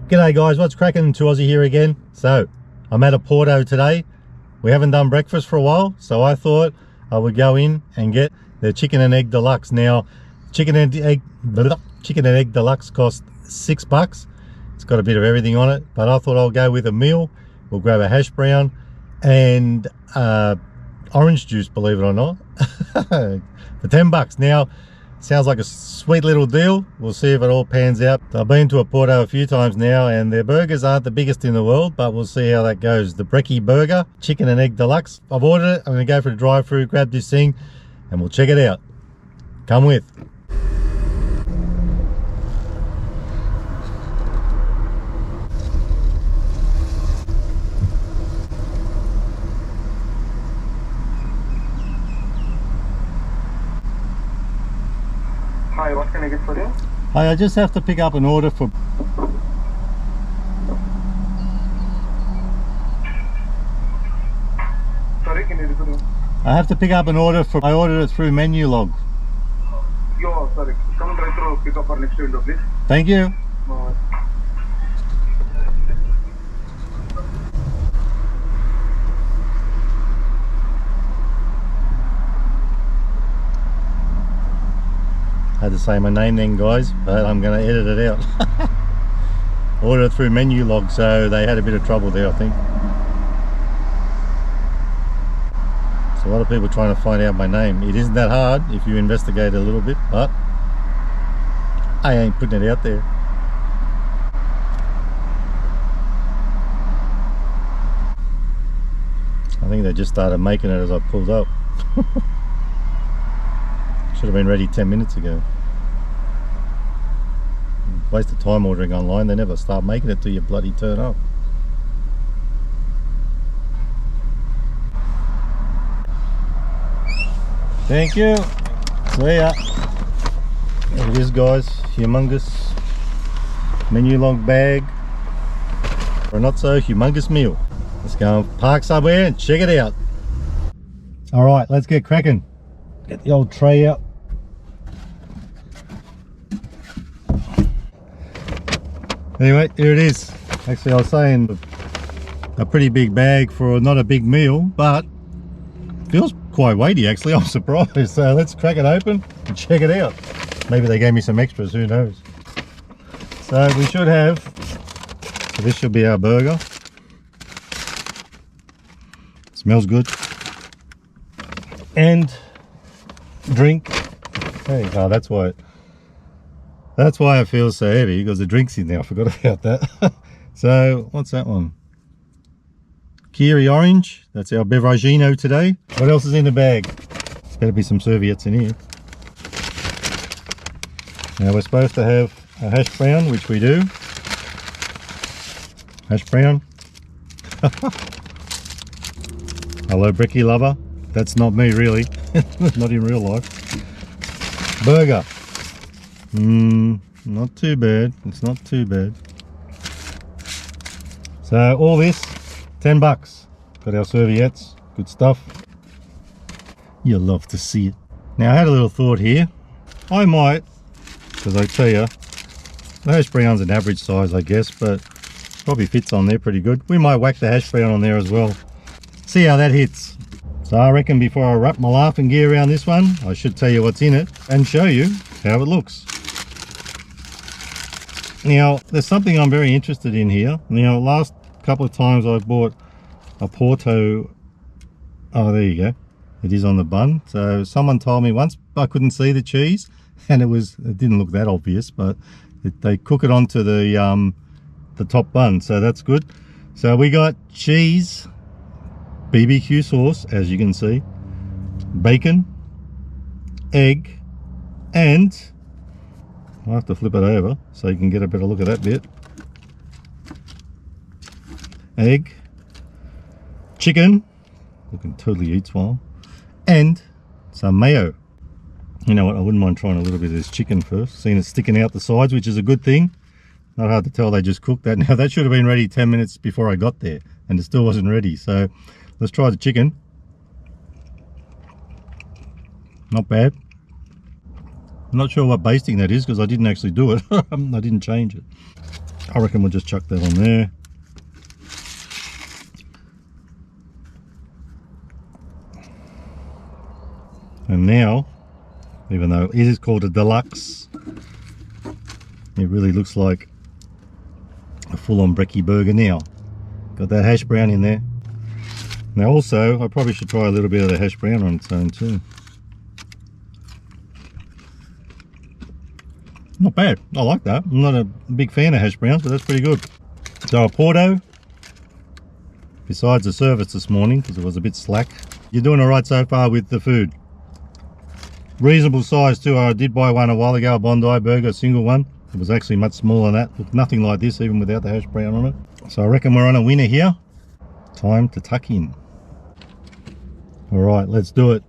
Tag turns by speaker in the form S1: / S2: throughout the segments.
S1: G'day guys, what's cracking? To Aussie here again. So I'm at Oporto today. We haven't done breakfast for a while, so I thought I would go in and get the chicken and egg deluxe. Now chicken and egg deluxe cost $6. It's got a bit of everything on it, but I thought I'll go with a meal. We'll grab a hash brown and orange juice, believe it or not, for $10. Now sounds like a sweet little deal. We'll see if it all pans out. I've been to Oporto a few times now, and their burgers aren't the biggest in the world, but we'll see how that goes. The Brekkie burger, chicken and egg deluxe. I've ordered it. I'm going to go for the drive-through, grab this thing, and we'll check it out. Come with.
S2: Hi, what can I get for you?
S1: Hi, I just have to pick up an order for...
S2: Sorry, can you repeat?
S1: I have to pick up an order for... I ordered it through menu log.
S2: Yo, sorry. Come try to pick up our next window, please.
S1: Thank you. I had to say my name then, guys, but I'm going to edit it out. Ordered it through menu log, so they had a bit of trouble there, I think. So a lot of people trying to find out my name. It isn't that hard if you investigate a little bit, but I ain't putting it out there. I think they just started making it as I pulled up. Should have been ready 10 minutes ago. Waste of time ordering online. They never start making it till you bloody turn up. Thank you. See ya. There it is, guys. Humongous menu log bag for a not so humongous meal. Let's go and park somewhere and check it out. Alright, let's get cracking. Get the old tray out. Anyway, here it is. Actually, I was saying a pretty big bag for not a big meal, but feels quite weighty actually. I'm surprised. So let's crack it open and check it out. Maybe they gave me some extras, who knows. So we should have, so this should be our burger. Smells good. And drink. Hey, oh, that's why it feels so heavy, because the drink's in there. I forgot about that. So what's that one? Kiri orange. That's our beveragino today. What else is in the bag? There's better be some serviettes in here. Now we're supposed to have a hash brown, which we do. Hash brown. Hello, Brekkie lover. That's not me, really. Not in real life. Burger. Not too bad. It's not too bad. So all this, $10. Got our serviettes. Good stuff. You'll love to see it. Now I had a little thought here. I might, because I tell you, the hash brown's an average size, I guess, but probably fits on there pretty good. We might whack the hash brown on there as well. See how that hits. So I reckon before I wrap my laughing gear around this one, I should tell you what's in it and show you how it looks. Now, there's something I'm very interested in here. Now, last couple of times I bought Oporto. Oh, there you go. It is on the bun. So someone told me once I couldn't see the cheese, and it didn't look that obvious, but they cook it onto the top bun, so that's good. So we got cheese, BBQ sauce, as you can see, bacon, egg, and I'll have to flip it over so you can get a better look at that bit. Egg, chicken, looking totally eats well, and some mayo. You know what, I wouldn't mind trying a little bit of this chicken first, seeing it sticking out the sides, which is a good thing. Not hard to tell they just cooked that. Now that should have been ready 10 minutes before I got there, and it still wasn't ready. So let's try the chicken. Not bad. I'm not sure what basting that is because I didn't actually do it. I didn't change it. I reckon we'll just chuck that on there. And now, even though it is called a deluxe, it really looks like a full-on brekkie burger now. Got that hash brown in there. Now also, I probably should try a little bit of the hash brown on its own too. Not bad. I like that. I'm not a big fan of hash browns, but that's pretty good. So Oporto, besides the service this morning, because it was a bit slack, you're doing all right so far with the food. Reasonable size too. I did buy one a while ago, a Bondi burger, a single one. It was actually much smaller than that. Looked nothing like this, even without the hash brown on it. So I reckon we're on a winner here. Time to tuck in. All right, let's do it.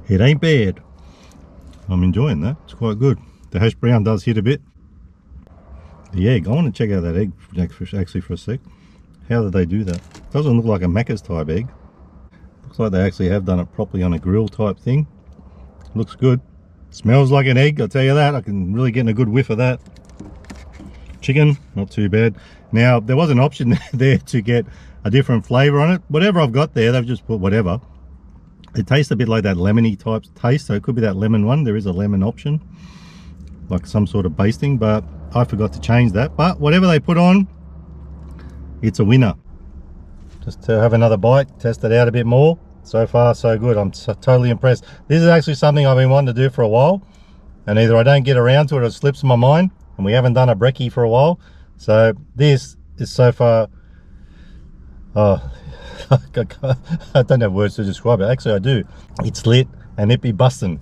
S1: It ain't bad. I'm enjoying that. It's quite good. The hash brown does hit a bit. The egg. I want to check out that egg actually for a sec. How did they do that? Doesn't look like a Macca's type egg. Looks like they actually have done it properly on a grill type thing. Looks good. Smells like an egg, I'll tell you that. I can really get a good whiff of that. Chicken, not too bad. Now, there was an option there to get a different flavour on it. Whatever I've got there, they've just put whatever. It tastes a bit like that lemony type taste, so it could be that lemon one. There is a lemon option, like some sort of basting, but I forgot to change that. But whatever they put on, it's a winner. Just to have another bite, test it out a bit more. So far, so good. I'm totally impressed. This is actually something I've been wanting to do for a while, and either I don't get around to it or it slips my mind, and we haven't done a brekkie for a while. So this is so far, oh, I don't have words to describe it. Actually, I do. It's lit and it be busting.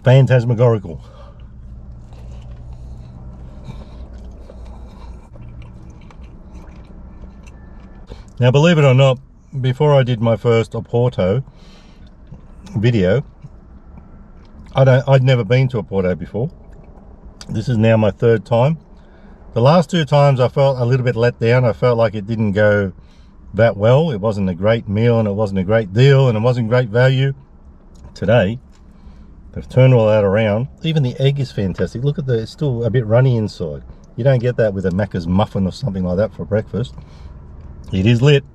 S1: Phantasmagorical. Now, believe it or not, before I did my first Oporto video, I'd never been to Oporto before. This is now my third time. The last two times I felt a little bit let down. I felt like it didn't go that well. It wasn't a great meal and it wasn't a great deal and it wasn't great value. Today, they've turned all that around. Even the egg is fantastic. Look at the, it's still a bit runny inside. You don't get that with a Macca's muffin or something like that for breakfast. It is lit.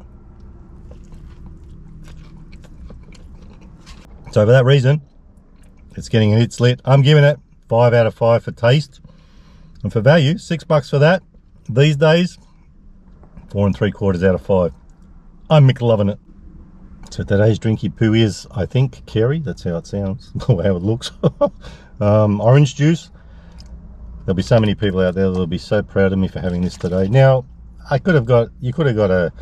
S1: So for that reason, it's getting its lit. I'm giving it 5 out of 5 for taste. And for value, $6 for that. These days, 4 3/4 out of 5. I'm McLovin' it. So today's drinky poo is, I think, Kerry. That's how it sounds, how it looks. Orange juice. There'll be so many people out there that'll be so proud of me for having this today. Now, you could have got a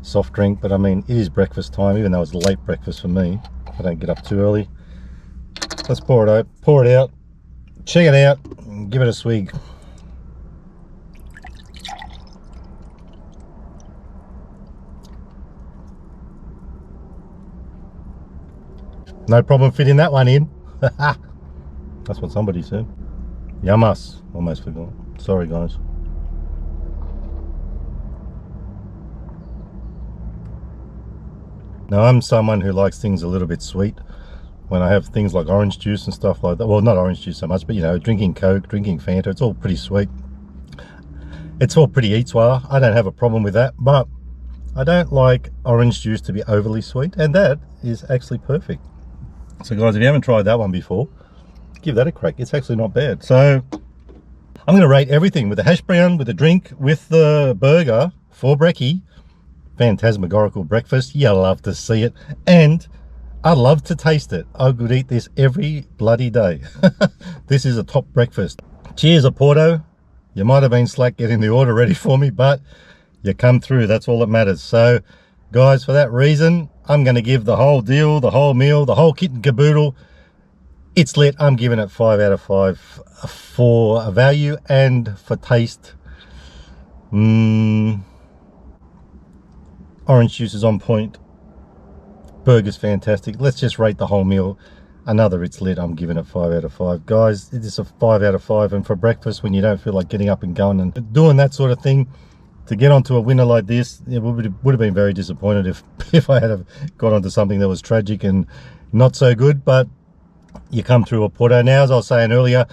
S1: soft drink, but I mean, it is breakfast time, even though it's late breakfast for me. I don't get up too early. Let's pour it out, check it out, and give it a swig. No problem fitting that one in. That's what somebody said. Yummas. Almost forgot. Sorry, guys. Now, I'm someone who likes things a little bit sweet. When I have things like orange juice and stuff like that, well, not orange juice so much, but you know, drinking Coke, drinking Fanta, it's all pretty sweet. It's all pretty eat-swar. I don't have a problem with that, but I don't like orange juice to be overly sweet, and that is actually perfect. So guys, if you haven't tried that one before, give that a crack. It's actually not bad. So I'm going to rate everything with the hash brown, with the drink, with the burger for brekkie. Phantasmagorical breakfast. You love to see it, and I love to taste it. I could eat this every bloody day. This is a top breakfast. Cheers, Oporto. You might have been slack getting the order ready for me, but you come through. That's all that matters. So, guys, for that reason, I'm going to give the whole deal, the whole meal, the whole kit and caboodle. It's lit. I'm giving it 5 out of 5 for value and for taste. Orange juice is on point. Burger's fantastic. Let's just rate the whole meal another it's lit. I'm giving it 5 out of 5. Guys, it is a 5 out of 5. And for breakfast, when you don't feel like getting up and going and doing that sort of thing, to get onto a winner like this, it would have been very disappointed if I had have got onto something that was tragic and not so good. But you come through Oporto. Now, as I was saying earlier,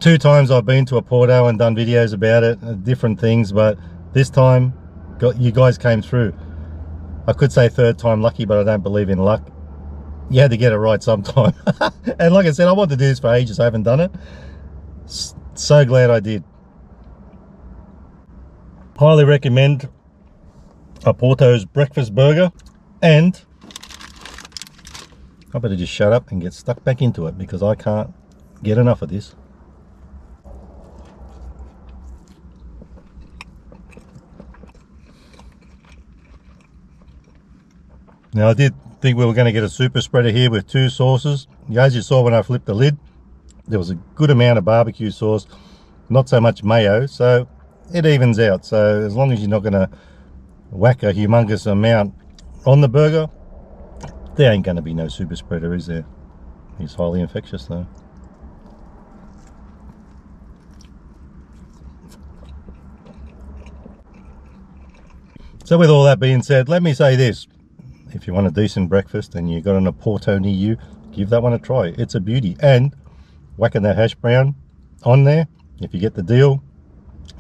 S1: 2 times I've been to Oporto and done videos about it, different things, but this time you guys came through. I could say 3rd time lucky, but I don't believe in luck. You had to get it right sometime. And like I said, I wanted to do this for ages. I haven't done it. So glad I did. Highly recommend Oporto's breakfast burger. And I better just shut up and get stuck back into it, because I can't get enough of this. Now, I did think we were going to get a super spreader here with 2 sauces. As you saw when I flipped the lid, there was a good amount of barbecue sauce, not so much mayo, so it evens out. So as long as you're not going to whack a humongous amount on the burger, there ain't going to be no super spreader, is there? It's highly infectious though. So with all that being said, let me say this. If you want a decent breakfast and you got an Oporto near you, give that one a try. It's a beauty. And whacking that hash brown on there, if you get the deal,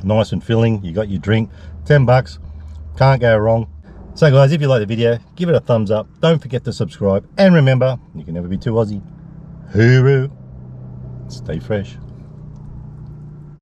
S1: nice and filling, you got your drink, 10 bucks, can't go wrong. So guys, if you like the video, give it a thumbs up. Don't forget to subscribe. And remember, you can never be too Aussie. Hooroo. Stay fresh.